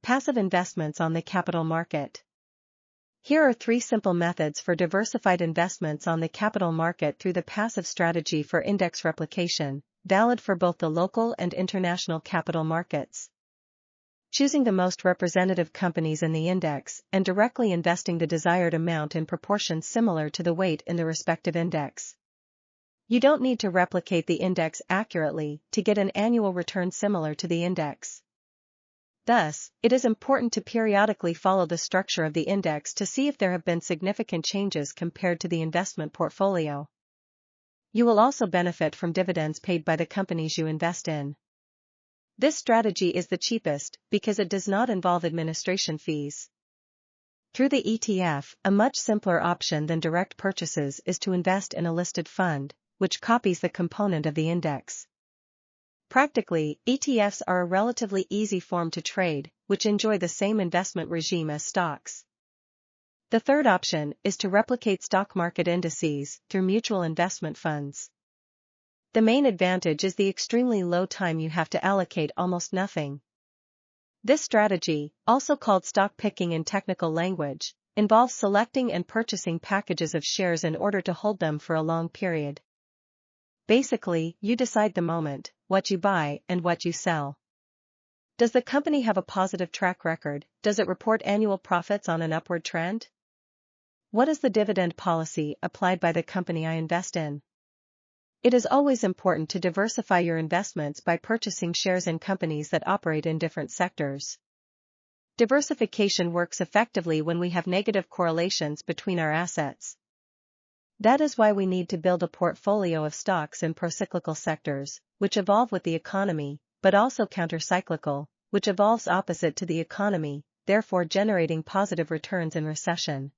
Passive investments on the capital market. Here are 3 simple methods for diversified investments on the capital market through the passive strategy for index replication, valid for both the local and international capital markets. Choosing the most representative companies in the index and directly investing the desired amount in proportion similar to the weight in the respective index. You don't need to replicate the index accurately to get an annual return similar to the index. Thus, it is important to periodically follow the structure of the index to see if there have been significant changes compared to the investment portfolio. You will also benefit from dividends paid by the companies you invest in. This strategy is the cheapest because it does not involve administration fees. Through the ETF, a much simpler option than direct purchases is to invest in a listed fund, which copies the component of the index. Practically, ETFs are a relatively easy form to trade, which enjoy the same investment regime as stocks. The third option is to replicate stock market indices through mutual investment funds. The main advantage is the extremely low time you have to allocate almost nothing. This strategy, also called stock picking in technical language, involves selecting and purchasing packages of shares in order to hold them for a long period. Basically, you decide the moment, what you buy and what you sell. Does the company have a positive track record? Does it report annual profits on an upward trend? What is the dividend policy applied by the company I invest in? It is always important to diversify your investments by purchasing shares in companies that operate in different sectors. Diversification works effectively when we have negative correlations between our assets. That is why we need to build a portfolio of stocks in procyclical sectors, which evolve with the economy, but also countercyclical, which evolves opposite to the economy, therefore generating positive returns in recession.